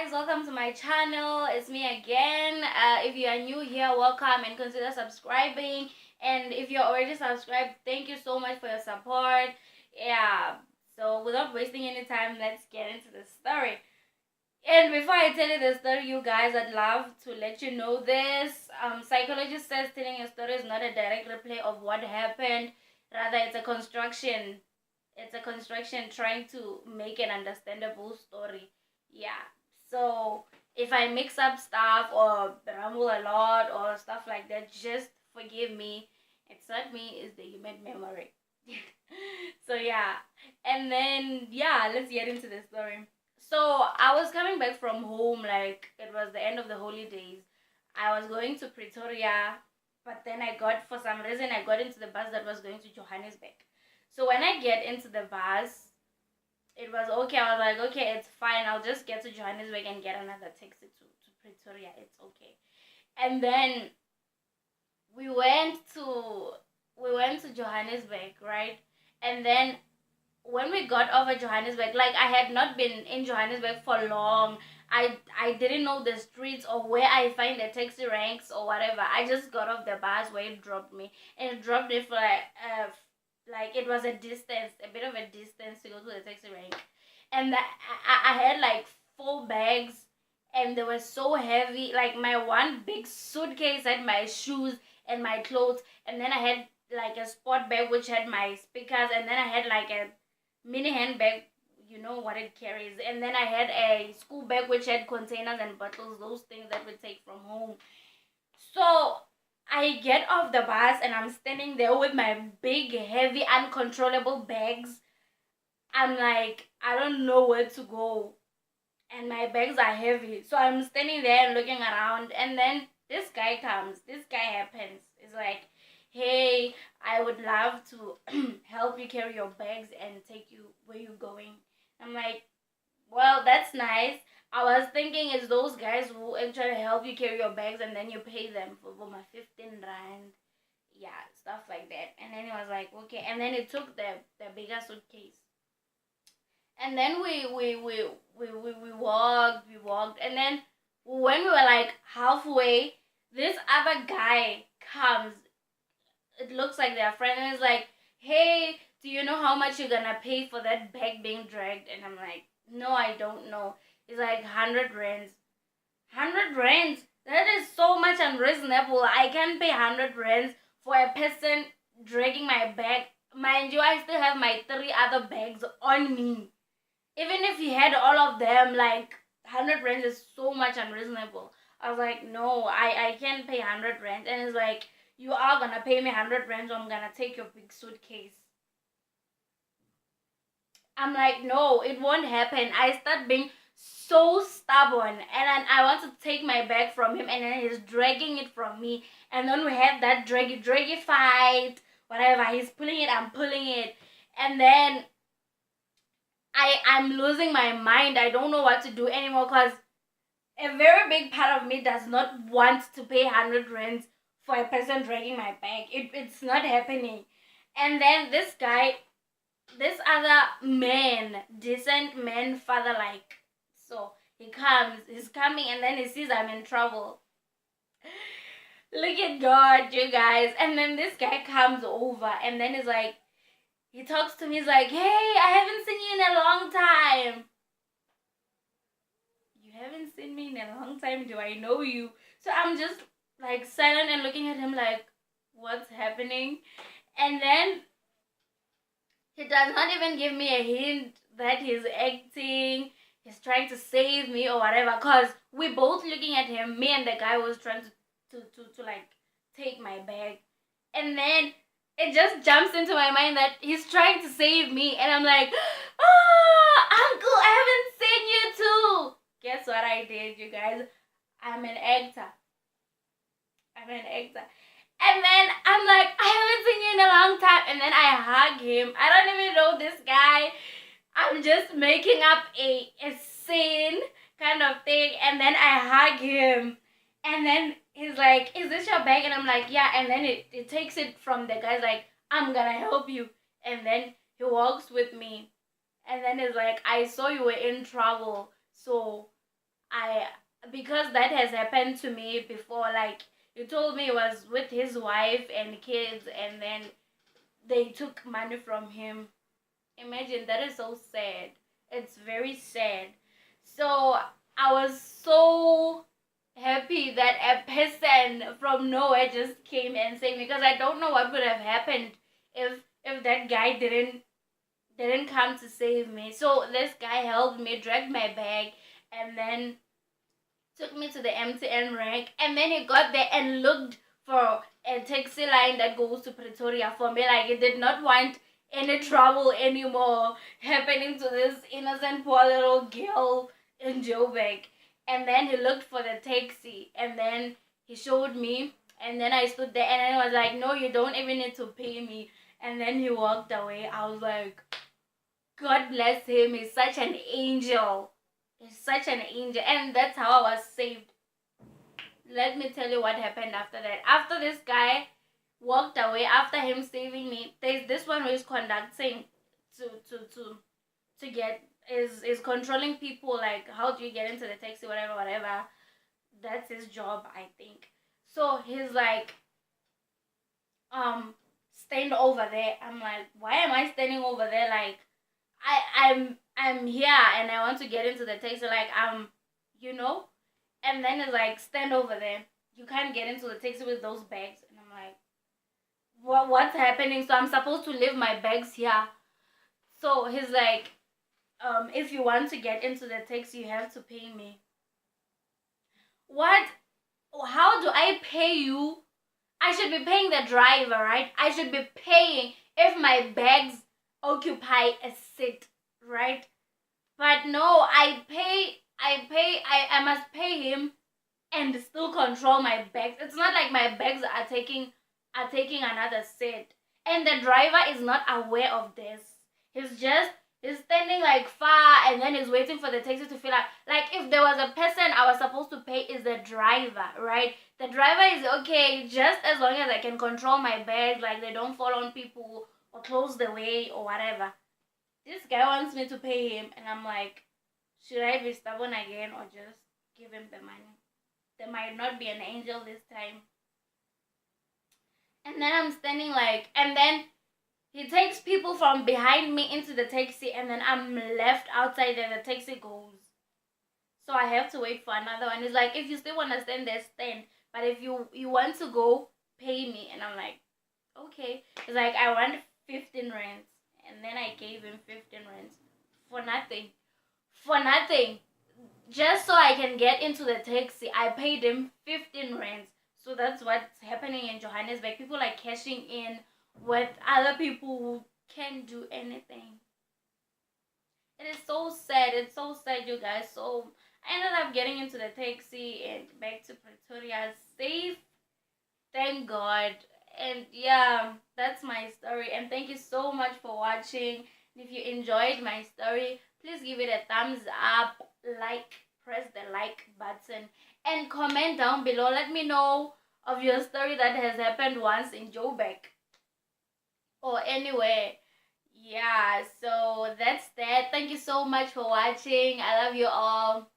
guys, welcome to my channel. It's me again. If you are new here, welcome and consider subscribing. And if you're already subscribed, thank you so much for your support. Yeah, so without wasting any time, let's get into the story. And before I tell you the story, you guys, I'd love to let you know this. Psychologist says telling a story is not a direct replay of what happened. Rather, it's a construction. It's a construction trying to make an understandable story. Yeah. So if I mix up stuff or ramble a lot or stuff like that, just forgive me. It's not me, it's the human memory. So yeah. And then yeah, let's get into the story. So I was coming back from home, like it was the end of the holidays. I was going to Pretoria, but then for some reason I got into the bus that was going to Johannesburg. So when I get into the bus, it was okay. I was like, okay, it's fine. I'll just get to Johannesburg and get another taxi to Pretoria. It's okay. And then we went to Johannesburg, right? And then when we got over Johannesburg, like I had not been in Johannesburg for long. I didn't know the streets or where I find the taxi ranks or whatever. I just got off the bus where it dropped me, and it dropped me for like it was a distance, a bit of a distance to go to the taxi rank, and I had like 4 bags, and they were so heavy. Like my one big suitcase had my shoes and my clothes, and then I had like a sport bag which had my speakers, and then I had like a mini handbag, you know what it carries, and then I had a school bag which had containers and bottles, those things that we take from home. So I get off the bus and I'm standing there with my big, heavy, uncontrollable bags. I'm like, I don't know where to go, and my bags are heavy. So I'm standing there and looking around, and then this guy comes. This guy happens. It's like, hey, I would love to help you carry your bags and take you where you're going. I'm like, well, that's nice. I was thinking it's those guys who actually help you carry your bags and then you pay them for my 15 rand. Yeah, stuff like that. And then he was like, okay. And then he took the bigger suitcase. And then we walked. And then when we were like halfway, this other guy comes. It looks like they're friends, and is like, hey, do you know how much you're gonna pay for that bag being dragged? And I'm like, no, I don't know. It's like 100 rands. 100 rands? That is so much unreasonable. I can't pay 100 rands for a person dragging my bag. Mind you, I still have my 3 other bags on me. Even if he had all of them, like 100 rands is so much unreasonable. I was like, no, I can't pay 100 rands. And it's like, you are gonna pay me 100 rands, or I'm gonna take your big suitcase. I'm like, no, it won't happen. I start being so stubborn, and then I want to take my bag from him, and then he's dragging it from me, and then we have that draggy fight, whatever. He's pulling it, I'm pulling it, and then I'm losing my mind. I don't know what to do anymore, because a very big part of me does not want to pay 100 rands for a person dragging my bag. It's not happening. And then this guy, this other man, decent man, father like, so he's coming, and then he sees I'm in trouble. Look at God, you guys. And then this guy comes over, and then he's like, he talks to me, he's like, hey, I haven't seen you in a long time. You haven't seen me in a long time? Do I know you? So I'm just like silent and looking at him like, what's happening? And then he does not even give me a hint that he's acting, he's trying to save me or whatever, because we both looking at him, me and the guy was trying to like take my bag. And then it just jumps into my mind that he's trying to save me, and I'm like, uncle, I haven't seen you too. Guess what I did, you guys? I'm an actor. And then I'm like, I haven't seen you in a long time. And then I hug him. I don't even know this guy. I'm just making up a scene kind of thing. And then I hug him. And then he's like, is this your bag? And I'm like, yeah. And then it takes it from the guy's like, I'm gonna help you. And then he walks with me. And then he's like, I saw you were in trouble. So because that has happened to me before. Like, he told me he was with his wife and kids, and then they took money from him. Imagine, that is so sad. It's very sad. So I was so happy that a person from nowhere just came and saved me, because I don't know what would have happened if that guy didn't come to save me. So this guy helped me, dragged my bag, and then took me to the MTN rank, and then he got there and looked for a taxi line that goes to Pretoria for me. Like, he did not want any trouble anymore happening to this innocent poor little girl in Joburg. And then he looked for the taxi, and then he showed me, and then I stood there, and then he was like, no, you don't even need to pay me. And then he walked away. I was like, God bless him. He's such an angel. He's such an angel. And that's how I was saved. Let me tell you what happened after that. After this guy walked away, after him saving me, there's this one who is conducting to get is controlling people, like how do you get into the taxi, whatever. That's his job, I think. So he's like, stand over there. I'm like, why am I standing over there? Like, I'm here and I want to get into the taxi, like, you know? And then it's like, stand over there. You can't get into the taxi with those bags. And I'm like, what's happening? So I'm supposed to leave my bags here. So he's like, if you want to get into the taxi, you have to pay me. What? How do I pay you? I should be paying the driver, right? I should be paying if my bags occupy a seat, right? But no, I must pay him and still control my bags. It's not like my bags are taking another seat. And the driver is not aware of this. He's standing like far, and then he's waiting for the taxi to fill up. Like, if there was a person I was supposed to pay, is the driver, right? The driver is okay just as long as I can control my bags, like they don't fall on people or close the way or whatever. This guy wants me to pay him, and I'm like, should I be stubborn again or just give him the money? There might not be an angel this time. And then I'm standing like, and then he takes people from behind me into the taxi, and then I'm left outside and the taxi goes. So I have to wait for another one. He's like, if you still want to stand there, stand. But if you want to go, pay me. And I'm like, okay. He's like, I want 15 rands. And then I gave him 15 rands. For nothing. For nothing. Just so I can get into the taxi, I paid him 15 rands. So that's what's happening in Johannesburg. People are cashing in with other people who can't do anything. It is so sad. It's so sad, you guys. So I ended up getting into the taxi and back to Pretoria safe. Thank God. And yeah, that's my story. And thank you so much for watching. If you enjoyed my story, please give it a thumbs up, press the like button, and comment down below. Let me know of your story that has happened once in Joburg or anywhere. Yeah, so that's that. Thank you so much for watching. I love you all.